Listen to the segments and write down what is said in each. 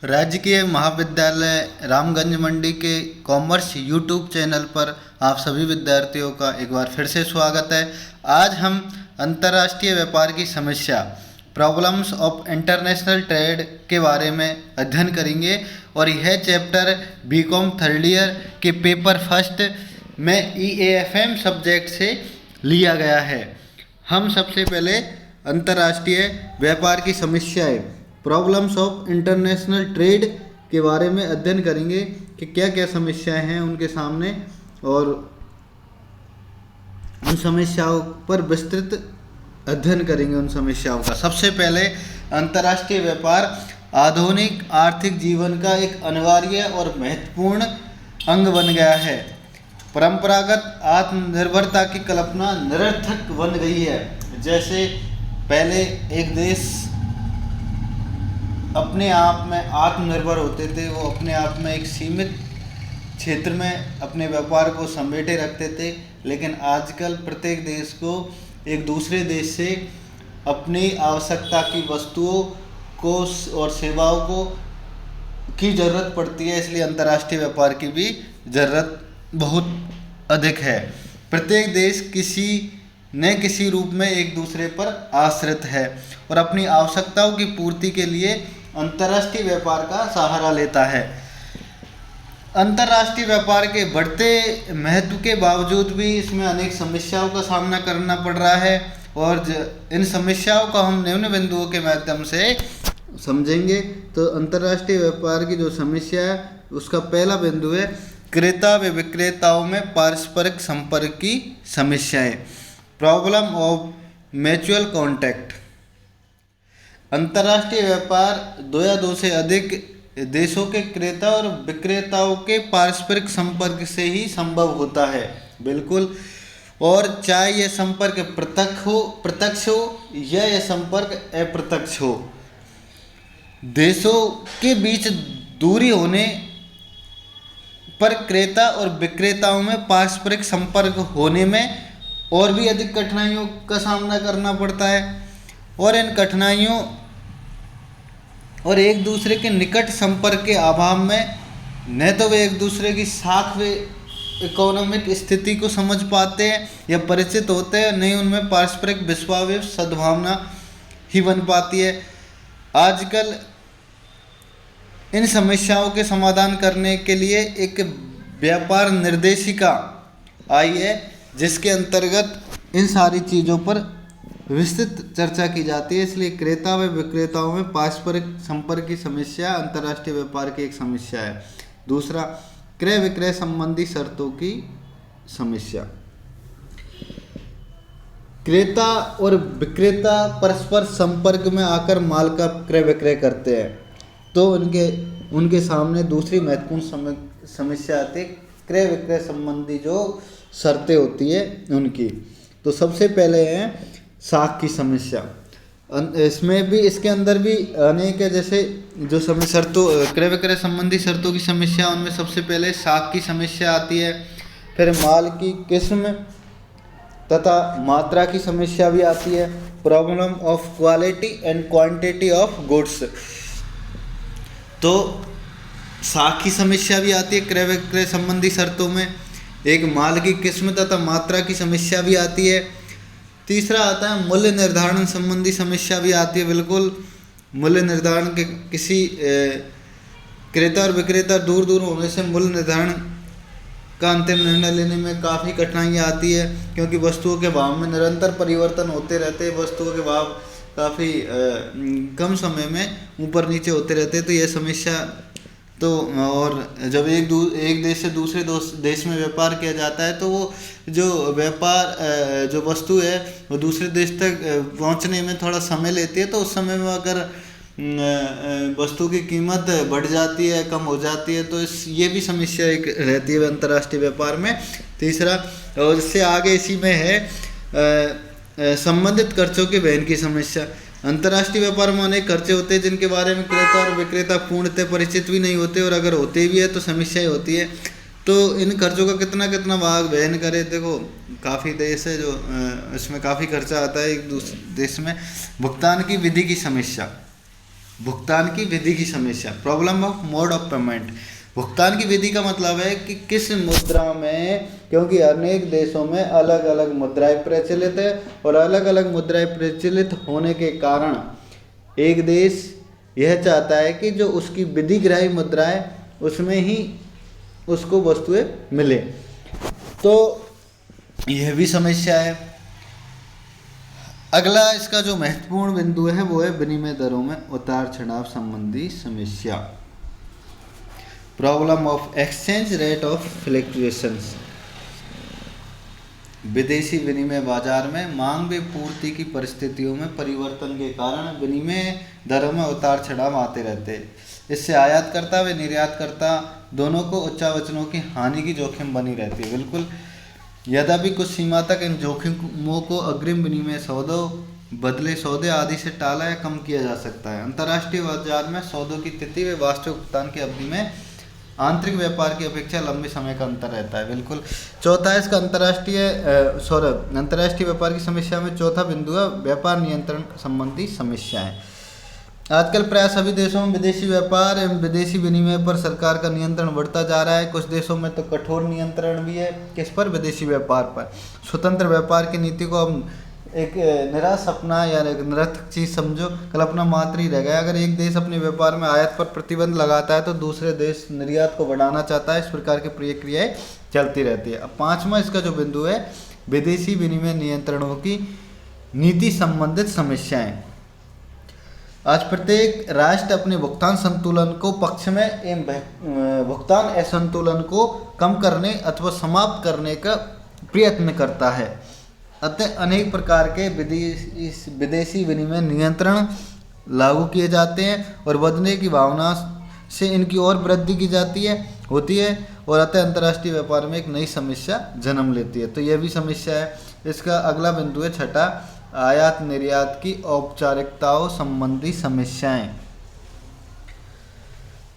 राजकीय महाविद्यालय रामगंज मंडी के कॉमर्स यूट्यूब चैनल पर आप सभी विद्यार्थियों का एक बार फिर से स्वागत है। आज हम अंतर्राष्ट्रीय व्यापार की समस्या प्रॉब्लम्स ऑफ इंटरनेशनल ट्रेड के बारे में अध्ययन करेंगे और यह चैप्टर बीकॉम थर्ड ईयर के पेपर फर्स्ट में EAFM सब्जेक्ट से लिया गया है। हम सबसे पहले अंतर्राष्ट्रीय व्यापार की समस्याएं प्रॉब्लम्स ऑफ इंटरनेशनल ट्रेड के बारे में अध्ययन करेंगे कि क्या क्या समस्याएं हैं उनके सामने और उन समस्याओं पर विस्तृत अध्ययन करेंगे उन समस्याओं का। सबसे पहले अंतर्राष्ट्रीय व्यापार आधुनिक आर्थिक जीवन का एक अनिवार्य और महत्वपूर्ण अंग बन गया है। परंपरागत आत्मनिर्भरता की कल्पना निरर्थक बन गई है। जैसे पहले एक देश अपने आप में आत्मनिर्भर होते थे, वो अपने आप में एक सीमित क्षेत्र में अपने व्यापार को समेटे रखते थे, लेकिन आजकल प्रत्येक देश को एक दूसरे देश से अपनी आवश्यकता की वस्तुओं को और सेवाओं को की ज़रूरत पड़ती है। इसलिए अंतर्राष्ट्रीय व्यापार की भी ज़रूरत बहुत अधिक है। प्रत्येक देश किसी न किसी रूप में एक दूसरे पर आश्रित है और अपनी आवश्यकताओं की पूर्ति के लिए अंतर्राष्ट्रीय व्यापार का सहारा लेता है। अंतर्राष्ट्रीय व्यापार के बढ़ते महत्व के बावजूद भी इसमें अनेक समस्याओं का सामना करना पड़ रहा है और इन समस्याओं को हम निम्न बिंदुओं के माध्यम से समझेंगे। तो अंतर्राष्ट्रीय व्यापार की जो समस्या है उसका पहला बिंदु है क्रेता व विक्रेताओं में पारस्परिक संपर्क की समस्याएं, प्रॉब्लम ऑफ म्यूचुअल कॉन्टैक्ट। अंतर्राष्ट्रीय व्यापार दो या दो से अधिक देशों के क्रेता और विक्रेताओं के पारस्परिक संपर्क से ही संभव होता है। बिल्कुल। और चाहे यह संपर्क प्रत्यक्ष हो या यह संपर्क अप्रत्यक्ष हो, देशों के बीच दूरी होने पर क्रेता और विक्रेताओं में पारस्परिक संपर्क होने में और भी अधिक कठिनाइयों का सामना करना पड़ता है और इन कठिनाइयों और एक दूसरे के निकट संपर्क के अभाव में न तो वे एक दूसरे की साख व इकोनॉमिक स्थिति को समझ पाते हैं या परिचित होते हैं, नहीं उनमें पारस्परिक विश्वास व सद्भावना ही बन पाती है। आजकल इन समस्याओं के समाधान करने के लिए एक व्यापार निर्देशिका आई है जिसके अंतर्गत इन सारी चीज़ों पर विस्तृत चर्चा की जाती है। इसलिए क्रेता व विक्रेताओं में पारस्परिक संपर्क की समस्या अंतर्राष्ट्रीय व्यापार की एक समस्या है। दूसरा, क्रय विक्रय संबंधी शर्तों की समस्या। क्रेता और विक्रेता परस्पर संपर्क में आकर माल का क्रय विक्रय करते हैं तो उनके सामने दूसरी महत्वपूर्ण समस्या आती है क्रय विक्रय संबंधी जो शर्तें होती है उनकी। तो सबसे पहले है साख की समस्या। इसमें भी इसके अंदर भी अनेक है, जैसे जो शर्तों क्रय विक्रय संबंधी शर्तों की समस्या, उनमें सबसे पहले साख की समस्या आती है। फिर माल की किस्म तथा मात्रा की समस्या भी आती है, problem of quality and quantity of goods. तो साख की समस्या भी आती है क्रय विक्रय संबंधी शर्तों में। एक माल की किस्म तथा मात्रा की समस्या भी आती है। तीसरा आता है मूल्य निर्धारण संबंधी समस्या भी आती है। बिल्कुल, मूल्य निर्धारण के किसी क्रेता और विक्रेता दूर दूर होने से मूल्य निर्धारण का अंतिम निर्णय लेने में काफ़ी कठिनाइयाँ आती है क्योंकि वस्तुओं के भाव में निरंतर परिवर्तन होते रहते हैं। वस्तुओं के भाव काफ़ी कम समय में ऊपर नीचे होते रहते हैं। तो यह समस्या तो और जब एक देश से दूसरे देश में व्यापार किया जाता है तो वो जो व्यापार जो वस्तु है वो दूसरे देश तक पहुंचने में थोड़ा समय लेती है। तो उस समय में अगर वस्तु की कीमत बढ़ जाती है, कम हो जाती है, तो ये भी समस्या एक रहती है अंतर्राष्ट्रीय व्यापार में। तीसरा, और इससे आगे इसी में है संबंधित खर्चों के वहन की समस्या। अंतर्राष्ट्रीय व्यापार में अनेक खर्चे होते हैं जिनके बारे में क्रेता और विक्रेता पूर्णतः परिचित भी नहीं होते और अगर होते भी है तो समस्याएं होती है। तो इन खर्चों का कितना भाग वहन करे। देखो, काफ़ी देश है जो इसमें काफ़ी खर्चा आता है एक दूसरे देश में। भुगतान की विधि की समस्या। भुगतान की विधि की समस्या, problem of mode of payment. भुगतान की विधि का मतलब है कि किस मुद्रा में, क्योंकि अनेक देशों में अलग अलग मुद्राएं प्रचलित है और अलग अलग मुद्राएं प्रचलित होने के कारण एक देश यह चाहता है कि जो उसकी विधिग्राही मुद्रा है उसमें ही उसको वस्तुएं मिले, तो यह भी समस्या है। अगला इसका जो महत्वपूर्ण बिंदु है वो है विनिमय दरों में उतार चढ़ाव संबंधी समस्या, problem of exchange rate of fluctuations. विदेशी विनिमय बाजार में मांग व पूर्ति की परिस्थितियों में परिवर्तन के कारण विनिमय दरों में उतार चढ़ाव आते रहते हैं। इससे आयातकर्ता व निर्यातकर्ता दोनों को उच्चावचनों की हानि की जोखिम बनी रहती है। बिल्कुल, यद्यपि कुछ सीमा तक इन जोखिमों को अग्रिम विनिमय सौदों, बदले सौदे आदि से टाला या कम किया जा सकता है। अंतर्राष्ट्रीय बाजार में सौदों की तिथि व वास्तविक भुगतान की अवधि में आंतरिक व्यापार की अपेक्षा लंबे समय का अंतर रहता है। बिल्कुल। चौथा है इसका अंतर्राष्ट्रीय व्यापार की समस्या में चौथा बिंदु है व्यापार नियंत्रण संबंधी समस्याएं। आजकल प्राय सभी देशों में विदेशी व्यापार एवं विदेशी विनिमय पर सरकार का नियंत्रण बढ़ता जा रहा है। कुछ देशों में तो कठोर नियंत्रण भी है। किस पर? विदेशी व्यापार पर। स्वतंत्र व्यापार की नीति को अब एक निरा सपना या एक निरर्थक चीज़ समझो, कल्पना मात्र ही रह गया। अगर एक देश अपने व्यापार में आयात पर प्रतिबंध लगाता है तो दूसरे देश निर्यात को बढ़ाना चाहता है। इस प्रकार की प्रक्रियाएं चलती रहती है। अब पांचवा इसका जो बिंदु है विदेशी विनिमय नियंत्रणों की नीति संबंधित समस्याएं। आज प्रत्येक राष्ट्र अपने भुगतान संतुलन को पक्ष में एवं भुगतान असंतुलन को कम करने अथवा समाप्त करने का प्रयत्न करता है। अतः अनेक प्रकार के विदेशी विनिमय नियंत्रण लागू किए जाते हैं और बदलने की भावना से इनकी और वृद्धि की होती है और अतः अंतर्राष्ट्रीय व्यापार में एक नई समस्या जन्म लेती है। तो यह भी समस्या है। इसका अगला बिंदु है छठा, आयात निर्यात की औपचारिकताओं संबंधी समस्याएं।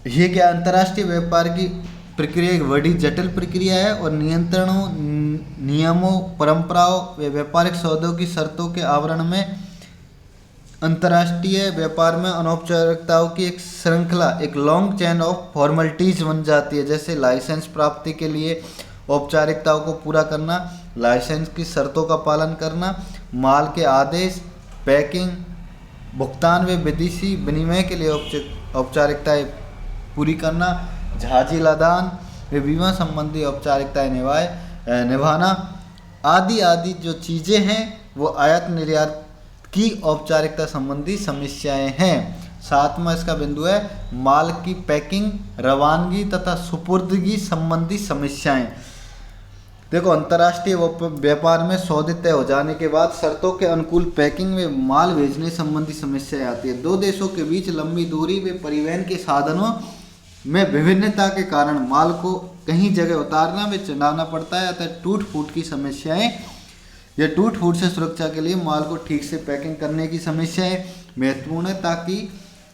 ये क्या? अंतर्राष्ट्रीय व्यापार की प्रक्रिया एक बड़ी जटिल प्रक्रिया है और नियंत्रणों, नियमों, परंपराओं व व्यापारिक सौदों की शर्तों के आवरण में अंतर्राष्ट्रीय व्यापार में अनौपचारिकताओं की एक श्रृंखला, एक लॉन्ग चेन ऑफ फॉर्मेलिटीज बन जाती है। जैसे लाइसेंस प्राप्ति के लिए औपचारिकताओं को पूरा करना, लाइसेंस की शर्तों का पालन करना, माल के आदेश, पैकिंग, भुगतान व विदेशी विनिमय के लिए औपचारिकताएं पूरी करना, जहाजी लदान व बीमा संबंधी औपचारिकताएं निभाना आदि जो चीज़ें हैं वो आयात निर्यात की औपचारिकता संबंधी समस्याएं हैं। सातवां इसका बिंदु है माल की पैकिंग, रवानगी तथा सुपुर्दगी संबंधी समस्याएं। देखो, अंतर्राष्ट्रीय व्यापार में सौदे तय हो जाने के बाद शर्तों के अनुकूल पैकिंग में माल भेजने संबंधी समस्याएं आती है। दो देशों के बीच लंबी दूरी व परिवहन के साधनों में विभिन्नता के कारण माल को कहीं जगह उतारना व चढ़ाना पड़ता है। अतः टूट फूट की समस्याएं या टूट फूट से सुरक्षा के लिए माल को ठीक से पैकिंग करने की समस्याएं महत्वपूर्ण है ताकि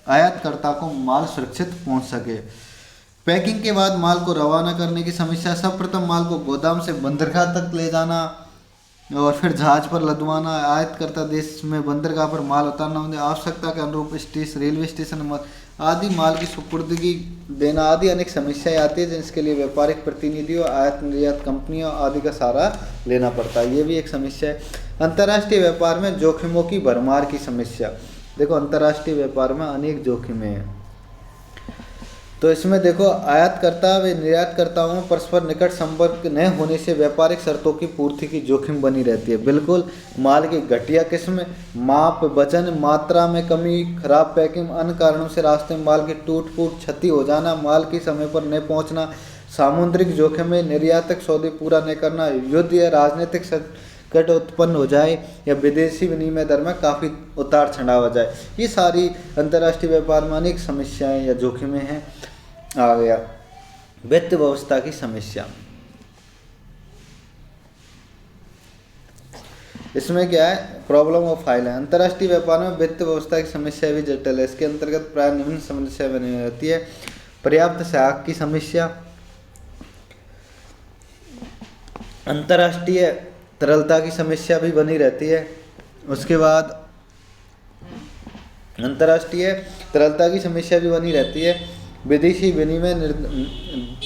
आयातकर्ता को माल सुरक्षित पहुंच सके। पैकिंग के बाद माल को रवाना करने की समस्या, सर्वप्रथम माल को गोदाम से बंदरगाह तक ले जाना और फिर जहाज पर लदवाना, आयातकर्ता देश में बंदरगाह पर माल उतारना, उन्हें आवश्यकता के अनुरूप रेलवे स्टेशन आदि माल की सुपुर्दगी देना आदि अनेक समस्याएं आती है जिसके लिए व्यापारिक प्रतिनिधियों, आयात निर्यात कंपनियों आदि का सहारा लेना पड़ता है। ये भी एक समस्या है। अंतर्राष्ट्रीय व्यापार में जोखिमों की भरमार की समस्या। देखो, अंतर्राष्ट्रीय व्यापार में अनेक जोखिमें हैं। तो इसमें देखो, आयातकर्ता व निर्यातकर्ताओं में परस्पर निकट संपर्क न होने से व्यापारिक शर्तों की पूर्ति की जोखिम बनी रहती है। बिल्कुल, माल की घटिया किस्म, माप, वजन, मात्रा में कमी, खराब पैकिंग, अन्य कारणों से रास्ते में माल की टूट फूट, क्षति हो जाना, माल की समय पर न पहुंचना, सामुद्रिक जोखिम में निर्यातक सौदे पूरा न करना, युद्ध या राजनीतिक संकट उत्पन्न हो जाए या विदेशी विनिमय दर में काफ़ी उतार चढ़ाव हो जाए। ये सारी अंतर्राष्ट्रीय व्यापार में अनेक समस्याएं या जोखिमें हैं। आ गया वित्त व्यवस्था की समस्या। इसमें क्या है? प्रॉब्लम ऑफ फाइल है। अंतर्राष्ट्रीय व्यापार में वित्त व्यवस्था की समस्या भी जटिल है। इसके अंतर्गत प्राय निम्न समस्या बनी रहती है। पर्याप्त सहायक की समस्या, अंतर्राष्ट्रीय तरलता की समस्या भी बनी रहती है। उसके बाद अंतर्राष्ट्रीय तरलता की समस्या भी बनी रहती है। विदेशी विनिमय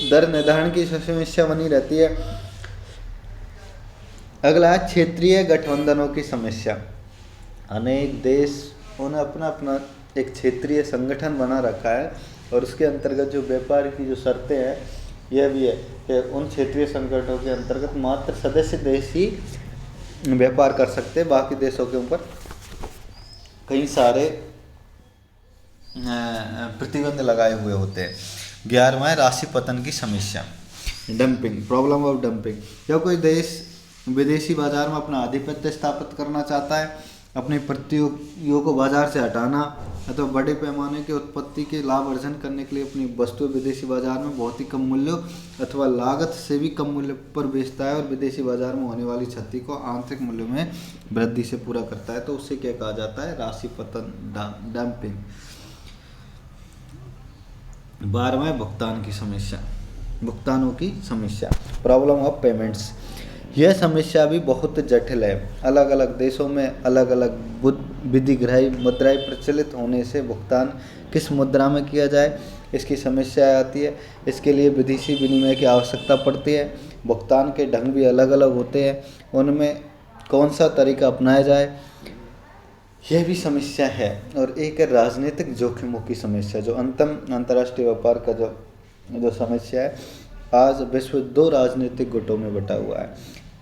दर निर्धारण की समस्या बनी रहती है। अगला है क्षेत्रीय गठबंधनों की समस्या। अनेक देशों ने अपना अपना एक क्षेत्रीय संगठन बना रखा है और उसके अंतर्गत जो व्यापार की जो शर्तें हैं यह भी है कि उन क्षेत्रीय संगठनों के अंतर्गत मात्र सदस्य देश ही व्यापार कर सकते हैं, बाकी देशों के ऊपर कई सारे प्रतिबंध लगाए हुए होते हैं। 11वां है राशि पतन की समस्या, डंपिंग, प्रॉब्लम ऑफ डंपिंग। जब कोई देश विदेशी बाजार में अपना आधिपत्य स्थापित करना चाहता है, अपने प्रतियोगियों को बाजार से हटाना अथवा बड़े पैमाने के उत्पत्ति के लाभ अर्जन करने के लिए अपनी वस्तु विदेशी बाजार में बहुत ही कम मूल्यों अथवा लागत से भी कम मूल्य पर बेचता है और विदेशी बाजार में होने वाली क्षति को आंतरिक मूल्यों में वृद्धि से पूरा करता है, तो उससे क्या कहा जाता है? राशि पतन, डंपिंग। 12वां भुगतान की समस्या, भुगतानों की समस्या, प्रॉब्लम ऑफ पेमेंट्स। यह समस्या भी बहुत जटिल है। अलग अलग देशों में अलग अलग विधिग्राही मुद्राएं प्रचलित होने से भुगतान किस मुद्रा में किया जाए इसकी समस्या आती है। इसके लिए विदेशी विनिमय की आवश्यकता पड़ती है। भुगतान के ढंग भी अलग अलग होते हैं, उनमें कौन सा तरीका अपनाया जाए यह भी समस्या है। और एक है राजनीतिक जोखिमों की समस्या, जो अंतर्राष्ट्रीय व्यापार का जो समस्या है। आज विश्व 2 राजनीतिक गुटों में बटा हुआ है,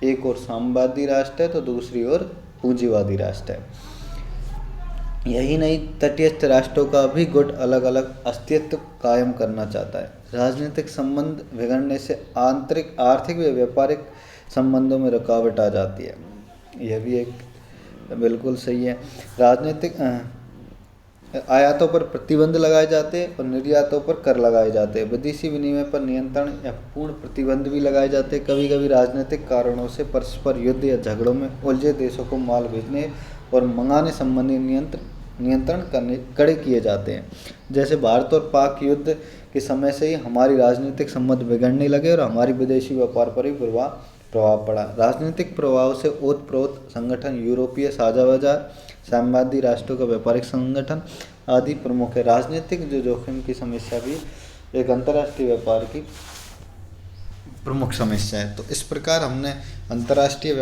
एक और साम्यवादी राष्ट्र है तो दूसरी ओर पूंजीवादी राष्ट्र है। यही नहीं, तटस्थ राष्ट्रों का भी गुट अलग अलग अस्तित्व कायम करना चाहता है। राजनीतिक संबंध बिगड़ने से आंतरिक आर्थिक व व्यापारिक संबंधों में रुकावट आ जाती है, यह भी एक बिल्कुल सही है। राजनीतिक आयातों पर प्रतिबंध लगाए जाते हैं और निर्यातों पर कर लगाए जाते हैं। विदेशी विनिमय पर नियंत्रण या पूर्ण प्रतिबंध भी लगाए जाते हैं। कभी कभी राजनीतिक कारणों से परस्पर युद्ध या झगड़ों में उलझे देशों को माल भेजने और मंगाने संबंधी नियंत्रण करने कड़े किए जाते हैं। जैसे भारत और पाक युद्ध के समय से ही हमारी राजनीतिक संबंध बिगड़ने लगे और हमारी विदेशी व्यापार पर ही प्रभाव पड़ा। राजनीतिक प्रभाव से ओतप्रोत संगठन, यूरोपीय साझा बाजार, साम्यवादी राष्ट्रों का व्यापारिक संगठन आदि प्रमुख है। राजनीतिक जो जोखिम की समस्या भी एक अंतर्राष्ट्रीय व्यापार की प्रमुख समस्या है। तो इस प्रकार हमने अंतर्राष्ट्रीय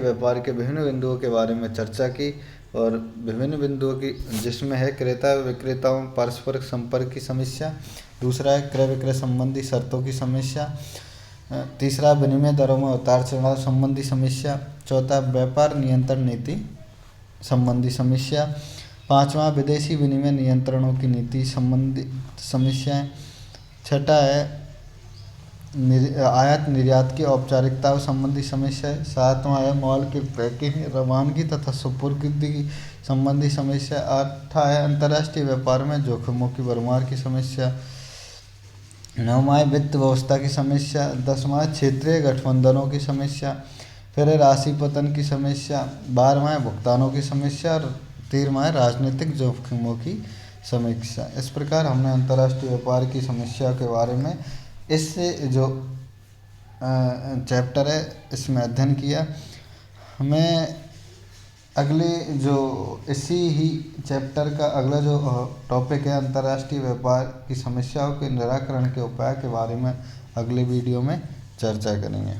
व्यापार के विभिन्न बिंदुओं के बारे में चर्चा की और विभिन्न बिंदुओं की जिसमें है क्रेता विक्रेताओं पारस्परिक संपर्क की समस्या, दूसरा है क्रय विक्रय संबंधी शर्तों की समस्या, तीसरा विनिमय दरों में उतार चढ़ाव संबंधी समस्या, चौथा व्यापार नियंत्रण नीति संबंधी समस्या, पांचवा विदेशी विनिमय नियंत्रणों की नीति संबंधी समस्याएं, छठा है आयात निर्यात की औपचारिकताओं संबंधी समस्या, सातवां है माल की पैकिंग, रवानगी तथा सुपुर्दगी की संबंधी समस्या, आठवां है अंतर्राष्ट्रीय व्यापार में जोखिमों की भरमार की समस्या, 9वां वित्त व्यवस्था की समस्या, 10वां क्षेत्रीय गठबंधनों की समस्या, फिर राशि पतन की समस्या, 12वां भुगतानों की समस्या और 13वां राजनीतिक जोखिमों की समीक्षा। इस प्रकार हमने अंतर्राष्ट्रीय व्यापार की समस्या के बारे में इस जो चैप्टर है इसमें अध्ययन किया। हमें अगले जो इसी ही चैप्टर का अगला जो टॉपिक है अंतर्राष्ट्रीय व्यापार की समस्याओं के निराकरण के उपाय के बारे में अगले वीडियो में चर्चा करेंगे।